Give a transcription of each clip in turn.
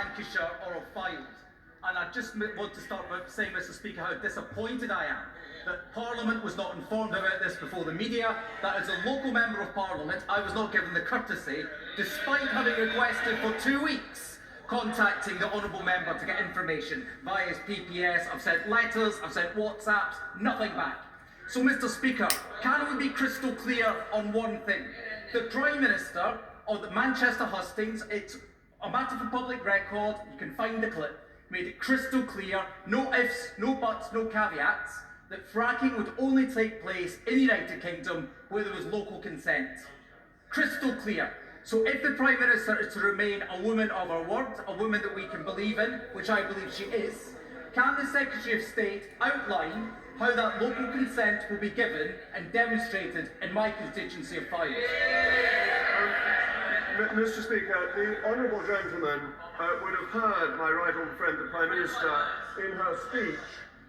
Lancashire or have filed. And I just want to start by saying, Mr. Speaker, how disappointed I am that Parliament was not informed about this before the media, that as a local Member of Parliament I was not given the courtesy, despite having requested for 2 weeks, contacting the Honourable Member to get information via his PPS. I've sent letters, I've sent WhatsApps, nothing back. So, Mr. Speaker, can we be crystal clear on one thing? The Prime Minister of the Manchester hustings, it's a matter for public record, you can find the clip, made it crystal clear, no ifs, no buts, no caveats, that fracking would only take place in the United Kingdom where there was local consent. Crystal clear. So if the Prime Minister is to remain a woman of her word, a woman that we can believe in, which I believe she is, can the Secretary of State outline how that local consent will be given and demonstrated in my constituency of Fife? Mr. Speaker, the honourable gentleman would have heard my right honourable friend, the Prime Minister, in her speech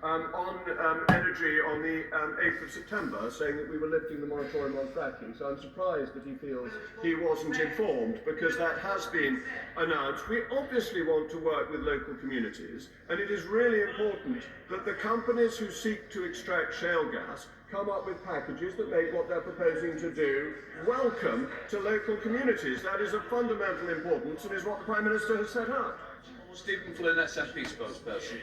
on energy on the 8th of September, saying that we were lifting the moratorium on fracking. So I'm surprised that he feels he wasn't informed, because that has been announced. We obviously want to work with local communities, and it is really important that the companies who seek to extract shale gas come up with packages that make what they're proposing to do welcome to local communities. That is of fundamental importance and is what the Prime Minister has set out. Stephen Flynn, SNP spokesperson.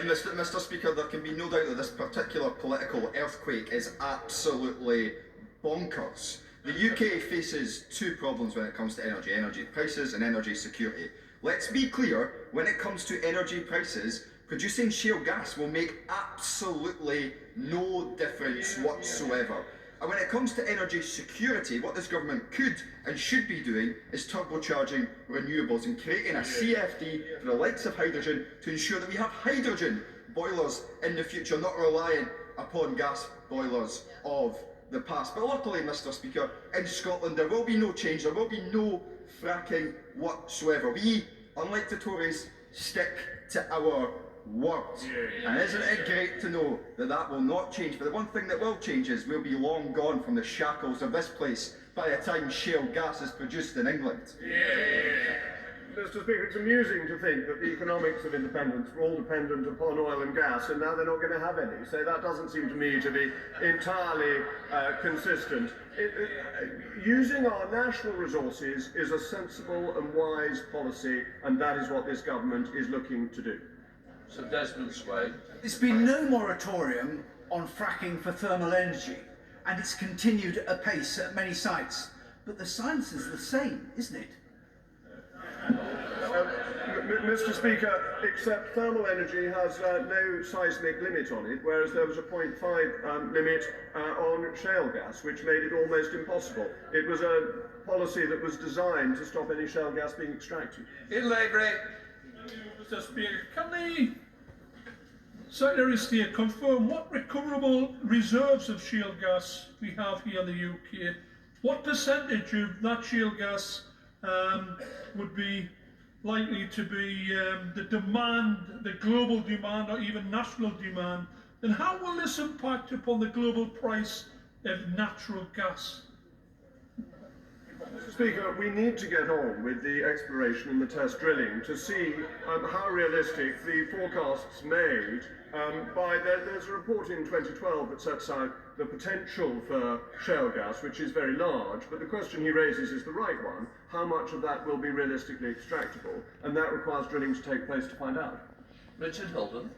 Mr. Speaker, there can be no doubt that this particular political earthquake is absolutely bonkers. The UK faces two problems when it comes to energy prices and energy security. Let's be clear, when it comes to energy prices, producing shale gas will make absolutely no difference whatsoever. And when it comes to energy security, what this government could and should be doing is turbocharging renewables and creating a CFD for the likes of hydrogen to ensure that we have hydrogen boilers in the future, not relying upon gas boilers of the past. But luckily, Mr. Speaker, in Scotland there will be no change, there will be no fracking whatsoever. We, unlike the Tories, stick to our words. And isn't it great to know that that will not change? But the one thing that will change is we'll be long gone from the shackles of this place by the time shale gas is produced in England. Mr. Speaker, it's amusing to think that the economics of independence were all dependent upon oil and gas, and now they're not going to have any. So that doesn't seem to me to be entirely consistent. Using our national resources is a sensible and wise policy, and that is what this government is looking to do. So Desmond Sway. There's been no moratorium on fracking for thermal energy, and it's continued apace at many sites. But the science is the same, isn't it? Mr. Speaker, except thermal energy has no seismic limit on it, whereas there was a 0.5 limit on shale gas, which made it almost impossible. It was a policy that was designed to stop any shale gas being extracted. In Lavery. Mr. Speaker, can the Secretary of State confirm what recoverable reserves of shale gas we have here in the UK? What percentage of that shale gas would be likely to be the demand, the global demand, or even national demand? And how will this impact upon the global price of natural gas? Mr. Speaker, we need to get on with the exploration and the test drilling to see how realistic the forecasts made there's a report in 2012 that sets out the potential for shale gas, which is very large, but the question he raises is the right one. How much of that will be realistically extractable? And that requires drilling to take place to find out. Richard Hilden.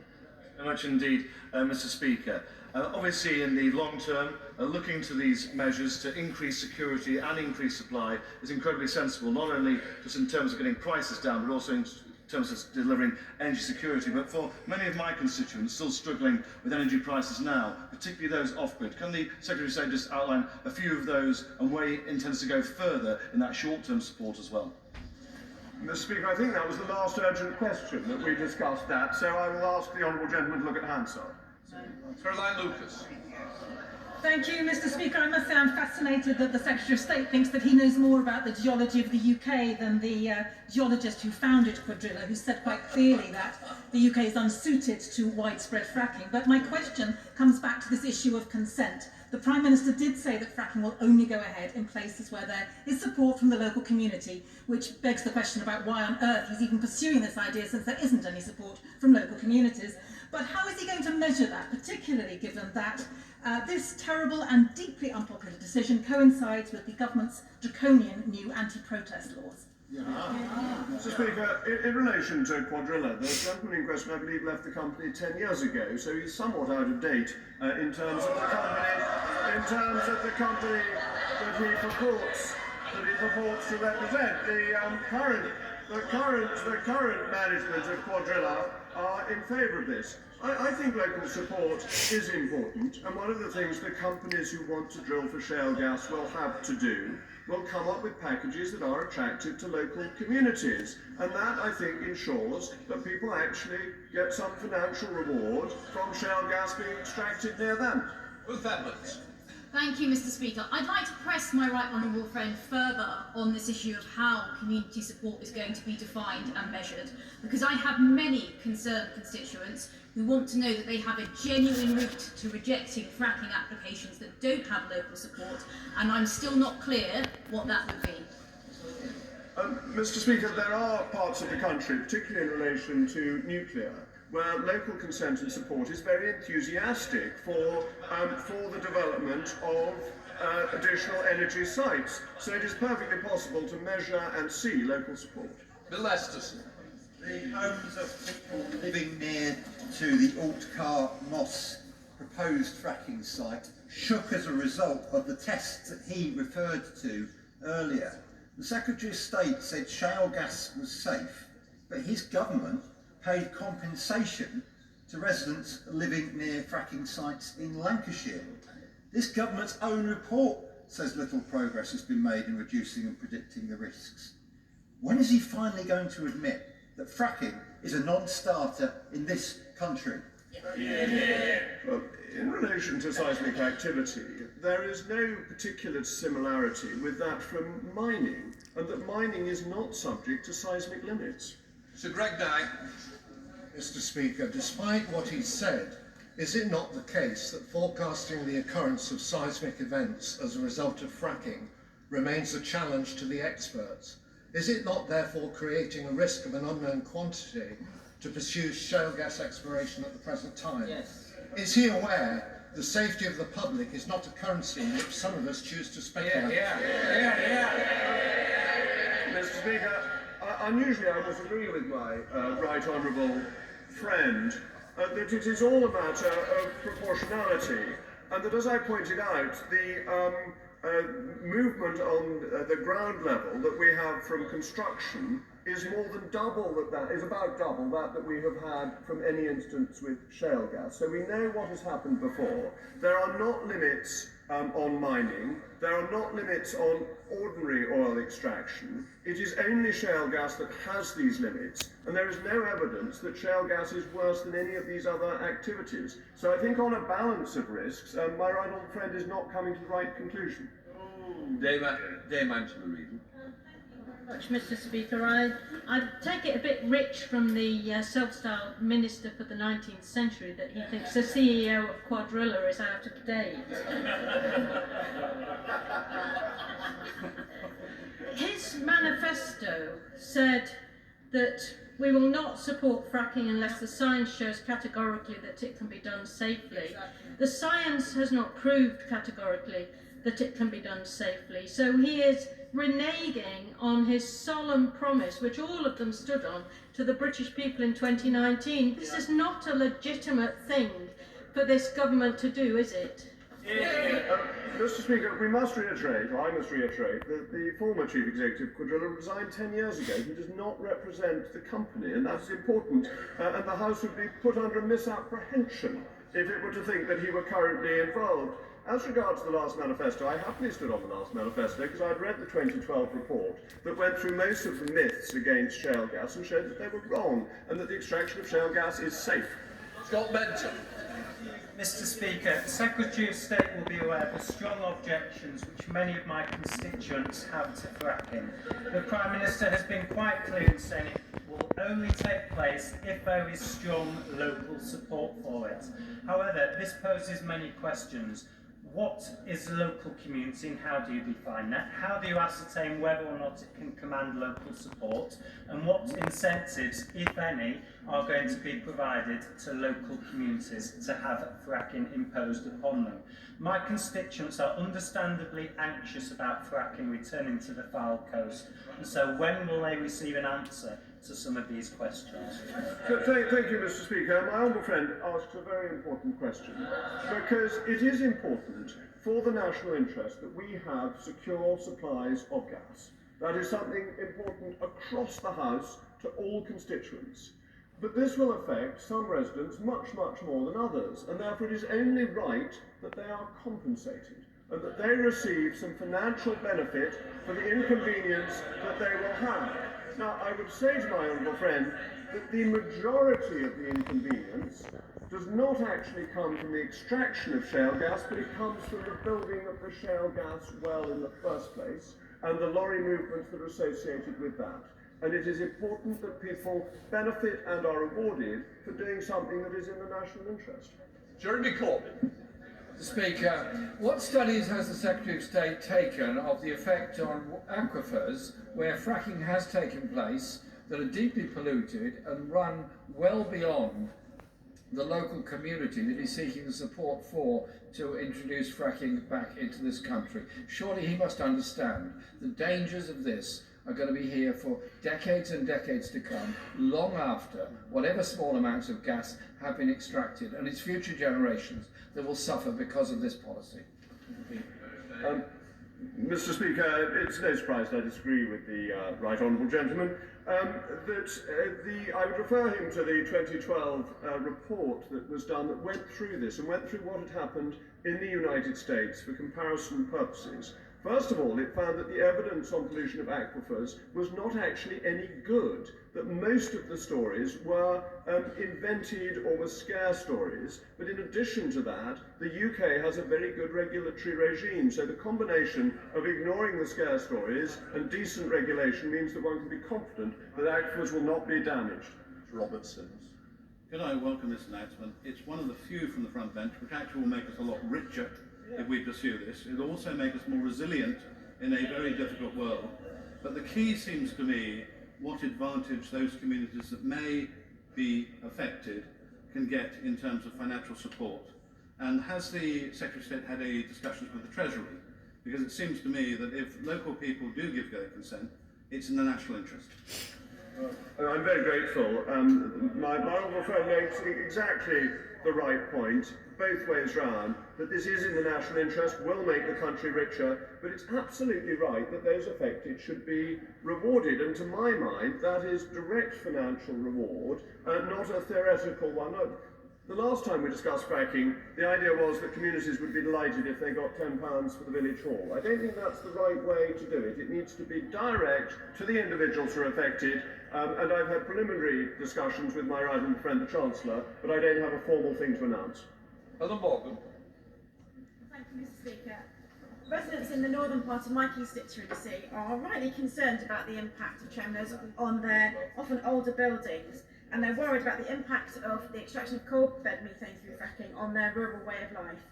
Very much indeed, Mr. Speaker. Obviously, in the long term, looking to these measures to increase security and increase supply is incredibly sensible, not only just in terms of getting prices down, but also in terms of delivering energy security. But for many of my constituents still struggling with energy prices now, particularly those off-grid, can the Secretary of State just outline a few of those and where he intends to go further in that short-term support as well? Mr. Speaker, I think that was the last urgent question that we discussed that, so I will ask the honourable gentleman to look at Hansard. Caroline Lucas. Thank you, Mr. Speaker. I must say I'm fascinated that the Secretary of State thinks that he knows more about the geology of the UK than the geologist who founded Quadrilla, who said quite clearly that the UK is unsuited to widespread fracking. But my question comes back to this issue of consent. the Prime Minister did say that fracking will only go ahead in places where there is support from the local community, which begs the question about why on earth he's even pursuing this idea since there isn't any support from local communities. But how is he going to measure that, particularly given that this terrible and deeply unpopular decision coincides with the government's draconian new anti-protest laws? Mr. Speaker, in relation to Quadrilla, the gentleman in question, I believe, left the company 10 years ago, so he's somewhat out of date in terms of the company that he purports to represent. The current management of Quadrilla are in favour of this. I think local support is important, and one of the things the companies who want to drill for shale gas will have to do will come up with packages that are attractive to local communities. And that, I think, ensures that people actually get some financial reward from shale gas being extracted near them. Ruth Edmonds. Thank you, Mr. Speaker. I'd like to press my right honourable friend further on this issue of how community support is going to be defined and measured, because I have many concerned constituents who want to know that they have a genuine route to rejecting fracking applications that don't have local support, and I'm still not clear what that would be. Mr. Speaker, there are parts of the country, particularly in relation to nuclear, where local consent and support is very enthusiastic for the development of additional energy sites. So it is perfectly possible to measure and see local support. Bill Esterson. The homes of people living near to the Altcar Moss proposed fracking site shook as a result of the tests that he referred to earlier. The Secretary of State said shale gas was safe, but his government paid compensation to residents living near fracking sites in Lancashire. This government's own report says little progress has been made in reducing and predicting the risks. When is he finally going to admit that fracking is a non-starter in this country? Well, in relation to seismic activity, there is no particular similarity with that from mining, and that mining is not subject to seismic limits. Sir Greg Knight. Mr. Speaker, despite what he said, is it not the case that forecasting the occurrence of seismic events as a result of fracking remains a challenge to the experts? Is it not therefore creating a risk of an unknown quantity to pursue shale gas exploration at the present time? Yes. Is he aware the safety of the public is not a currency in which some of us choose to speculate? Mr. Speaker, unusually I disagree with my right honourable friend that it is all a matter of proportionality, and that, as I pointed out, the movement on the ground level that we have from construction is more than double is about double that we have had from any instance with shale gas. So we know what has happened before. There are not limits on mining. There are not limits on ordinary oil extraction. It is only shale gas that has these limits, and there is no evidence that shale gas is worse than any of these other activities. So I think on a balance of risks, my right honourable friend is not coming to the right conclusion. Dame Angela Reed. Much, Mr. Speaker. I take it a bit rich from the self-styled minister for the 19th century that he thinks the CEO of Quadrilla is out of date. His manifesto said that we will not support fracking unless the science shows categorically that it can be done safely. The science has not proved categorically that it can be done safely. So he is reneging on his solemn promise, which all of them stood on, to the British people in 2019. This is not a legitimate thing for this government to do, is it? Mr. Speaker, we must reiterate, or I must reiterate, that the former Chief Executive of Quadrilla resigned 10 years ago. He does not represent the company, and that's important, and the House would be put under misapprehension if it were to think that he were currently involved. As regards the last manifesto, I happily stood on the last manifesto because I'd read the 2012 report that went through most of the myths against shale gas and showed that they were wrong and that the extraction of shale gas is safe. Scott Benton. Mr. Speaker, the Secretary of State will be aware of the strong objections which many of my constituents have to fracking. The Prime Minister has been quite clear in saying it will only take place if there is strong local support for it. However, this poses many questions. what is local community and how do you define that? How do you ascertain whether or not it can command local support? And what incentives, if any, are going to be provided to local communities to have fracking imposed upon them? My constituents are understandably anxious about fracking returning to the Foul Coast, and so when will they receive an answer to some of these questions? Thank you, Mr. Speaker. My honourable friend asks a very important question, because it is important for the national interest that we have secure supplies of gas. That is something important across the House to all constituents. But this will affect some residents much, much more than others, and therefore it is only right that they are compensated and that they receive some financial benefit for the inconvenience that they will have. Now, I would say to my honourable friend that the majority of the inconvenience does not actually come from the extraction of shale gas, but it comes from the building of the shale gas well in the first place and the lorry movements that are associated with that. And it is important that people benefit and are rewarded for doing something that is in the national interest. Jeremy Corbyn. Mr. Speaker, what studies has the Secretary of State taken of the effect on aquifers where fracking has taken place that are deeply polluted and run well beyond the local community that he's seeking the support for to introduce fracking back into this country? Surely he must understand the dangers of this are going to be here for decades and decades to come, long after whatever small amounts of gas have been extracted, and it's future generations that will suffer because of this policy. Mr. Speaker, it's no surprise I disagree with the right honourable gentleman. I would refer him to the 2012 report that was done that went through this and went through what had happened in the United States for comparison purposes. First of all, it found that the evidence on pollution of aquifers was not actually any good, that most of the stories were invented or were scare stories, but in addition to that, the UK has a very good regulatory regime, so the combination of ignoring the scare stories and decent regulation means that one can be confident that aquifers will not be damaged. Robert Sims. Could I welcome this announcement? It's one of the few from the front bench which actually will make us a lot richer if we pursue this. It'll also make us more resilient in a very difficult world. But the key seems to me what advantage those communities that may be affected can get in terms of financial support. And has the Secretary of State had any discussions with the Treasury? Because it seems to me that if local people do give their consent, it's in the national interest. I'm very grateful. My honourable friend makes exactly the right point, both ways round, that this is in the national interest, will make the country richer, but it's absolutely right that those affected should be rewarded, and to my mind, that is direct financial reward, not a theoretical one. The last time we discussed fracking, the idea was that communities would be delighted if they got £10 for the village hall. I don't think that's the right way to do it. It needs to be direct to the individuals who are affected, and I've had preliminary discussions with my right honourable friend, the Chancellor, but I don't have a formal thing to announce. Helen Morgan. Thank you, Mr. Speaker. Residents in the northern part of my constituency are rightly concerned about the impact of tremors on their often older buildings, and they're worried about the impact of the extraction of coal bed methane through fracking on their rural way of life.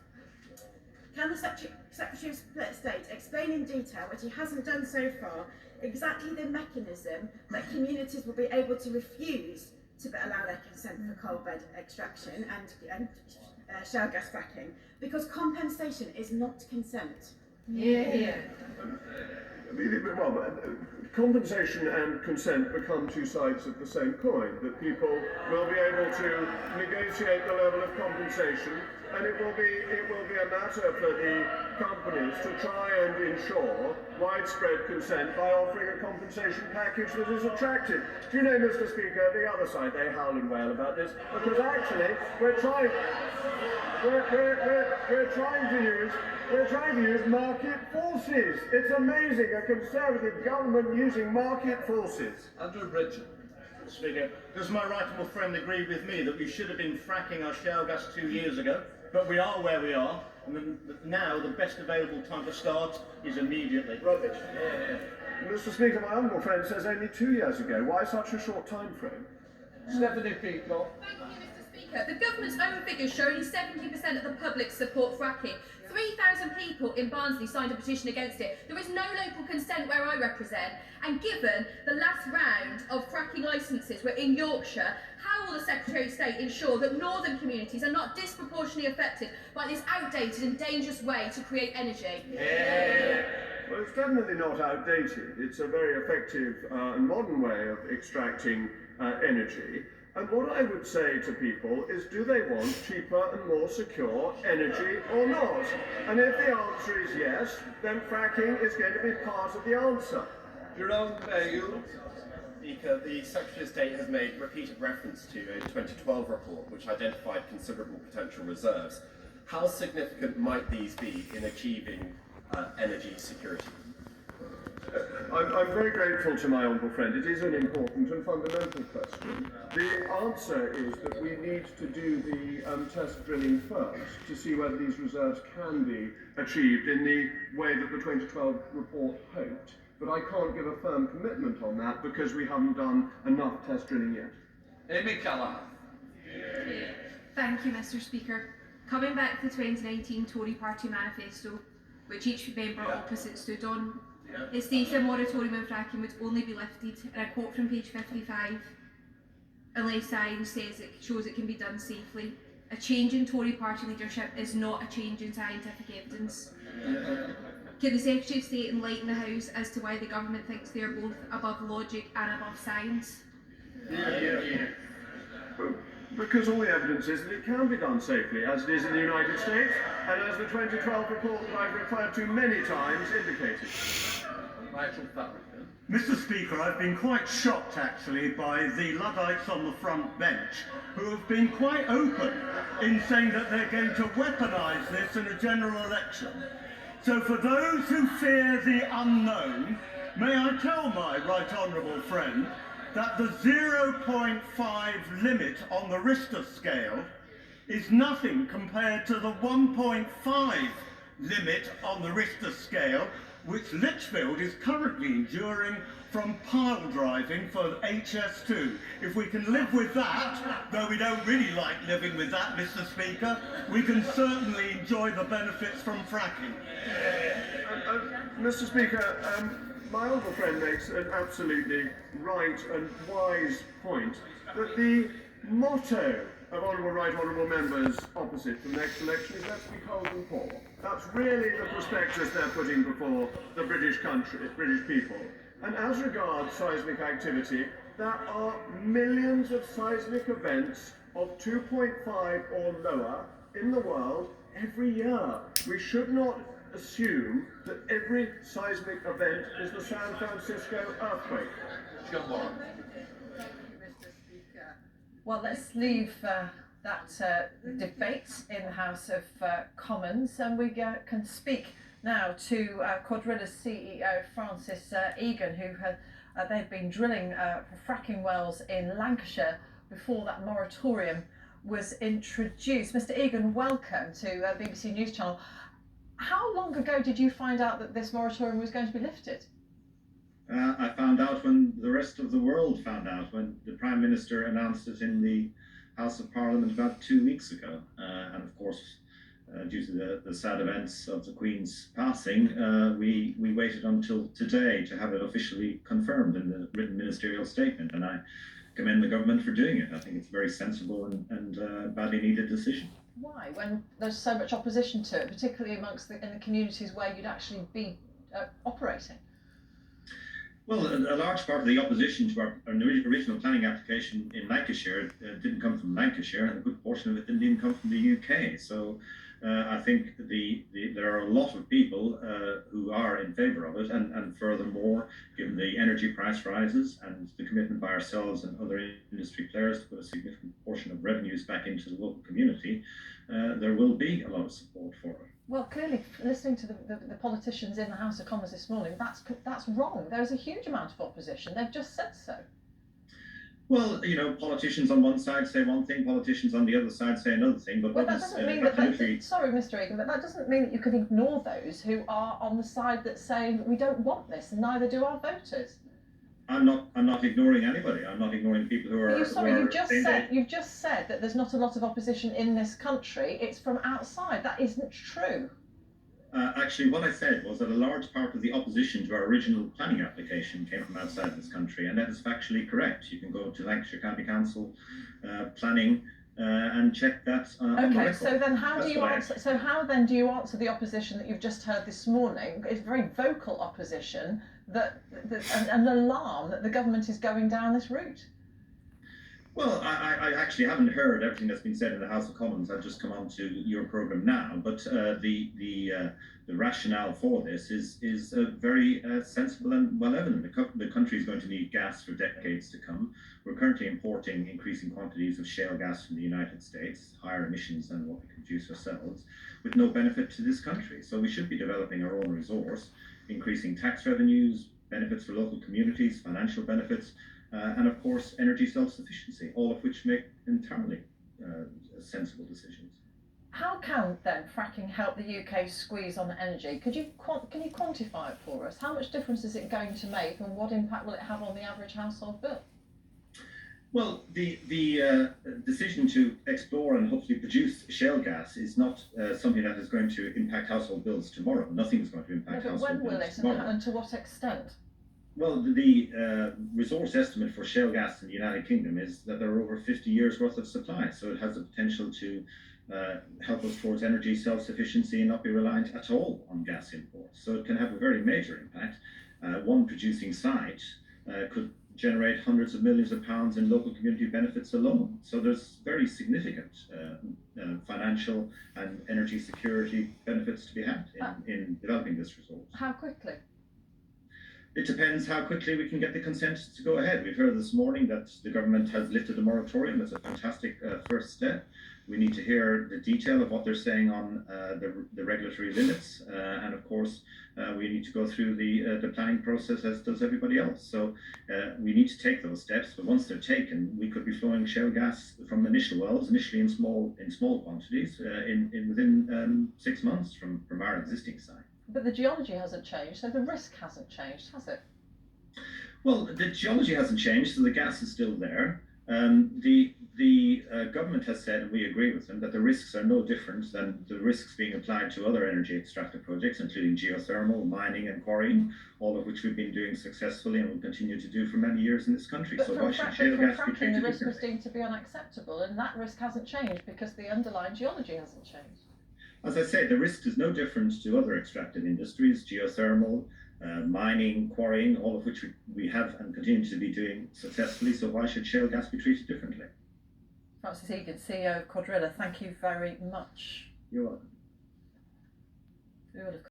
Can the Secretary of State explain in detail, which he hasn't done so far, exactly the mechanism that communities will be able to refuse to allow their consent for coal bed extraction and shale gas fracking? Because compensation is not consent. Yeah. Well, compensation and consent become two sides of the same coin, that people will be able to negotiate the level of compensation, and it will be a matter for the companies to try and ensure widespread consent by offering a compensation package that is attractive. Do you know, Mr. Speaker, the other side, they howl and wail about this, because actually we're trying to use market forces. It's amazing, a Conservative government using market forces. Andrew Bridgen. Speaker, does my right honourable friend agree with me that we should have been fracking our shale gas 2 years ago, but we are where we are, and now the best available time to start is immediately? Rubbish. Mr. Speaker, my honourable friend says only 2 years ago. Why such a short time frame? Stephanie Peacock. Thank you, Mr. Speaker, the government's own figures show only 70% of the public support fracking. 3,000 people in Barnsley signed a petition against it. There is no local consent where I represent, and given the last round of fracking licences were in Yorkshire, how will the Secretary of State ensure that northern communities are not disproportionately affected by this outdated and dangerous way to create energy? Yeah. Well, it's definitely not outdated. It's a very effective and modern way of extracting energy. And what I would say to people is, do they want cheaper and more secure energy or not? And if the answer is yes, then fracking is going to be part of the answer. Jerome Bayle. Speaker, the Secretary of State has made repeated reference to a 2012 report which identified considerable potential reserves. How significant might these be in achieving energy security? I'm very grateful to my honourable friend. It is an important and fundamental question. The answer is that we need to do the test drilling first to see whether these reserves can be achieved in the way that the 2012 report hoped. But I can't give a firm commitment on that because we haven't done enough test drilling yet. Amy Callaghan. Thank you, Mr. Speaker. Coming back to the 2019 Tory Party manifesto, which each member opposite stood on, it states a moratorium on fracking would only be lifted, and I quote from page 55, unless science says it shows it can be done safely. A change in Tory Party leadership is not a change in scientific evidence. Can the Secretary of State enlighten the House as to why the government thinks they are both above logic and above science? Because all the evidence is that it can be done safely, as it is in the United States, and as the 2012 report that I've referred to many times indicated. Mr. Speaker, I've been quite shocked actually by the Luddites on the front bench who have been quite open in saying that they're going to weaponise this in a general election. So for those who fear the unknown, may I tell my right honourable friend that the 0.5 limit on the Richter scale is nothing compared to the 1.5 limit on the Richter scale which Lichfield is currently enduring from pile driving for HS2. If we can live with that, though we don't really like living with that, Mr. Speaker, we can certainly enjoy the benefits from fracking. Mr. Speaker, my honourable friend makes an absolutely right and wise point that the motto of right honourable members opposite from the next election is let's be cold and poor. That's really the prospectus they're putting before the British country, British people. And as regards seismic activity, there are millions of seismic events of 2.5 or lower in the world every year. We should not assume that every seismic event is the San Francisco earthquake. John Warren. Well, let's leave that debate in the House of Commons, and we can speak now to Quadrilla's CEO Francis Egan, who they've been drilling fracking wells in Lancashire before that moratorium was introduced. Mr. Egan, welcome to BBC News Channel. How long ago did you find out that this moratorium was going to be lifted? I found out when the rest of the world found out, when the Prime Minister announced it in the House of Parliament about 2 weeks ago. And of course, due to the sad events of the Queen's passing, we waited until today to have it officially confirmed in the written ministerial statement. And I commend the government for doing it. I think it's a very sensible and badly needed decision. Why, when there's so much opposition to it, particularly amongst in the communities where you'd actually be operating? Well, a large part of the opposition to our original planning application in Lancashire didn't come from Lancashire, and a good portion of it didn't even come from the UK. So I think there are a lot of people who are in favour of it, and furthermore, given the energy price rises and the commitment by ourselves and other industry players to put a significant portion of revenues back into the local community, there will be a lot of support for it. Well, clearly, listening to the politicians in the House of Commons this morning, that's wrong. There's a huge amount of opposition. They've just said so. Well, you know, politicians on one side say one thing, politicians on the other side say another thing. But well, that doesn't mean sorry, Mr. Egan, but that doesn't mean that you can ignore those who are on the side that's saying that we don't want this, and neither do our voters. I'm not ignoring anybody. I'm not ignoring people who are. You've just said that there's not a lot of opposition in this country. It's from outside. That isn't true. Actually, what I said was that a large part of the opposition to our original planning application came from outside this country, and that is factually correct. You can go to Lancashire County Council planning and check that. On the record. So then how do you answer? So how then do you answer the opposition that you've just heard this morning? It's very vocal opposition that an alarm that the government is going down this route. Well, I actually haven't heard everything that's been said in the House of Commons. I've just come on to your programme now, but the rationale for this is very sensible and well evident. The country is going to need gas for decades to come. We're currently importing increasing quantities of shale gas from the United States, higher emissions than what we can produce ourselves, with no benefit to this country. So we should be developing our own resource, increasing tax revenues, benefits for local communities, financial benefits, and of course energy self-sufficiency, all of which make entirely sensible decisions. How can then fracking help the UK squeeze on energy? Can you quantify it for us? How much difference is it going to make, and what impact will it have on the average household bill? Well, the decision to explore and hopefully produce shale gas is not something that is going to impact household bills tomorrow. Nothing is going to impact household bills tomorrow. When will it, and to what extent? Well, the resource estimate for shale gas in the United Kingdom is that there are over 50 years worth of supply, so it has the potential to help us towards energy self-sufficiency and not be reliant at all on gas imports. So it can have a very major impact. One producing site could generate hundreds of millions of pounds in local community benefits alone. So there's very significant financial and energy security benefits to be had in developing this resource. How quickly? It depends how quickly we can get the consent to go ahead. We've heard this morning that the government has lifted the moratorium. That's a fantastic first step. We need to hear the detail of what they're saying on the regulatory limits, and of course we need to go through the planning process as does everybody else. So we need to take those steps, but once they're taken, we could be flowing shale gas from initial wells, initially in small quantities, within 6 months from our existing site. But the geology hasn't changed, so the risk hasn't changed, has it? Well, the geology hasn't changed, so the gas is still there. The government has said, and we agree with them, that the risks are no different than the risks being applied to other energy extractive projects, including geothermal, mining and quarrying, all of which we've been doing successfully and will continue to do for many years in this country. But so from why should shale gas be fracking, treated the risk was differently? deemed to be unacceptable, and that risk hasn't changed because the underlying geology hasn't changed. As I said, the risk is no different to other extractive industries, geothermal, mining, quarrying, all of which we have and continue to be doing successfully. So why should shale gas be treated differently? Francis Egan, CEO of Quadrilla, thank you very much. You're welcome. We would have